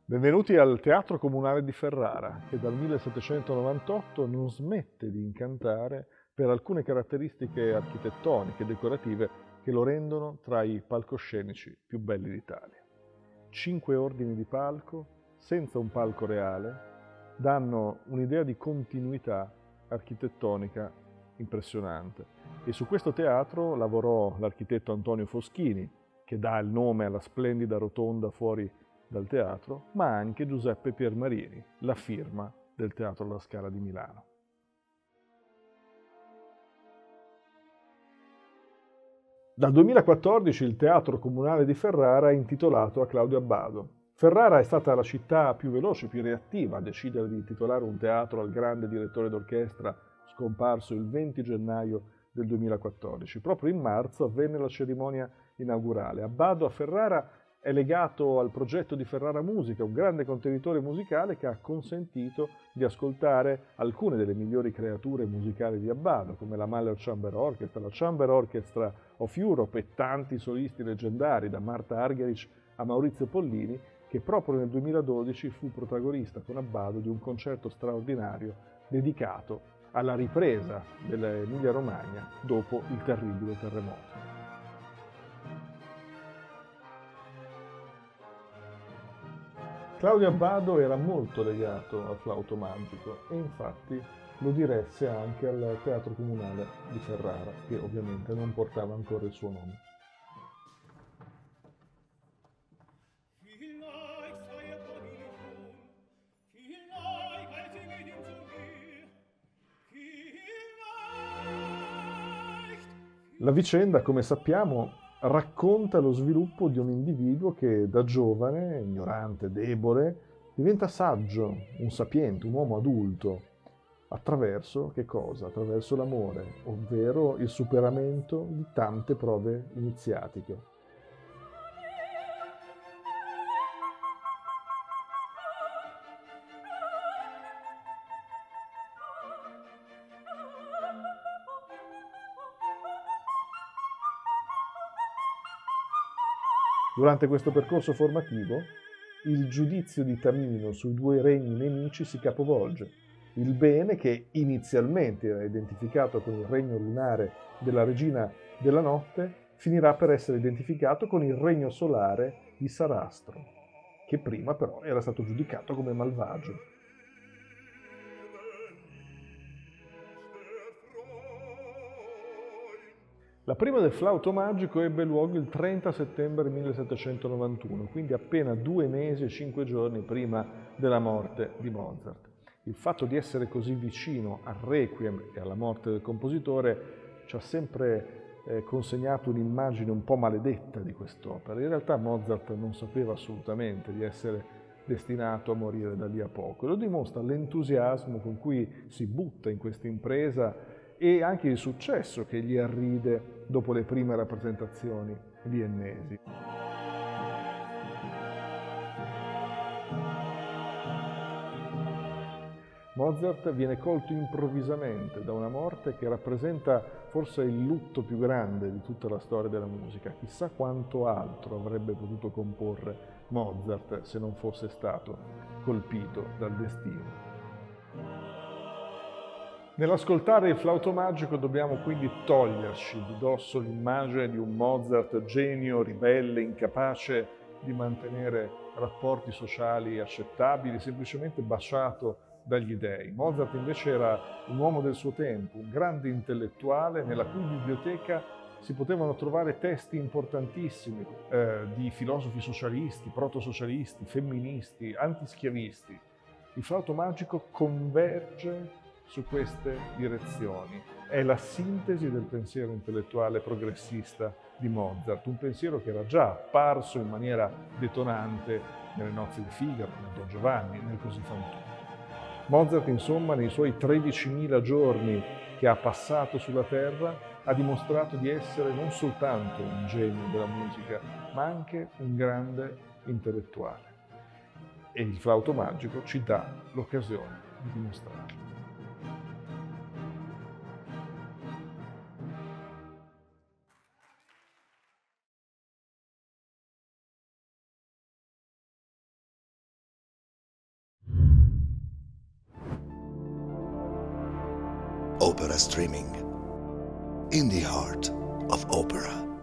Benvenuti al Teatro Comunale di Ferrara, che dal 1798 non smette di incantare per alcune caratteristiche architettoniche e decorative che lo rendono tra i palcoscenici più belli d'Italia. 5 ordini di palco, senza un palco reale, danno un'idea di continuità architettonica impressionante. E su questo teatro lavorò l'architetto Antonio Foschini, che dà il nome alla splendida rotonda fuori dal teatro, ma anche Giuseppe Piermarini, la firma del Teatro La Scala di Milano. Dal 2014 il Teatro Comunale di Ferrara è intitolato a Claudio Abbado. Ferrara è stata la città più veloce, più reattiva a decidere di intitolare un teatro al grande direttore d'orchestra scomparso il 20 gennaio del 2014. Proprio in marzo avvenne la cerimonia inaugurale. Abbado a Ferrara è legato al progetto di Ferrara Musica, un grande contenitore musicale che ha consentito di ascoltare alcune delle migliori creature musicali di Abbado, come la Mahler Chamber Orchestra, la Chamber Orchestra of Europe e tanti solisti leggendari, da Marta Argerich a Maurizio Pollini, che proprio nel 2012 fu protagonista con Abbado di un concerto straordinario dedicato alla ripresa dell'Emilia-Romagna dopo il terribile terremoto. Claudio Abbado era molto legato al flauto magico e infatti lo diresse anche al Teatro Comunale di Ferrara, che ovviamente non portava ancora il suo nome. La vicenda, come sappiamo, racconta lo sviluppo di un individuo che da giovane, ignorante, debole, diventa saggio, un sapiente, un uomo adulto, attraverso che cosa? Attraverso l'amore, ovvero il superamento di tante prove iniziatiche. Durante questo percorso formativo, il giudizio di Tamino sui due regni nemici si capovolge. Il bene, che inizialmente era identificato con il regno lunare della regina della notte, finirà per essere identificato con il regno solare di Sarastro, che prima però era stato giudicato come malvagio. La prima del flauto magico ebbe luogo il 30 settembre 1791, quindi appena 2 mesi e 5 giorni prima della morte di Mozart. Il fatto di essere così vicino al Requiem e alla morte del compositore ci ha sempre consegnato un'immagine un po' maledetta di quest'opera. In realtà Mozart non sapeva assolutamente di essere destinato a morire da lì a poco. Lo dimostra l'entusiasmo con cui si butta in questa impresa e anche il successo che gli arride dopo le prime rappresentazioni viennesi. Mozart viene colto improvvisamente da una morte che rappresenta forse il lutto più grande di tutta la storia della musica. Chissà quanto altro avrebbe potuto comporre Mozart se non fosse stato colpito dal destino. Nell'ascoltare il flauto magico dobbiamo quindi toglierci di dosso l'immagine di un Mozart genio, ribelle, incapace di mantenere rapporti sociali accettabili, semplicemente baciato dagli dèi. Mozart invece era un uomo del suo tempo, un grande intellettuale nella cui biblioteca si potevano trovare testi importantissimi di filosofi socialisti, protosocialisti, femministi, antischiavisti. Il flauto magico converge su queste direzioni. È la sintesi del pensiero intellettuale progressista di Mozart, un pensiero che era già apparso in maniera detonante nelle Nozze di Figaro, nel Don Giovanni, nel Così fan tutte. Mozart, insomma, nei suoi 13.000 giorni che ha passato sulla Terra, ha dimostrato di essere non soltanto un genio della musica, ma anche un grande intellettuale. E il flauto magico ci dà l'occasione di dimostrarlo. Opera Streaming. In the Heart of Opera.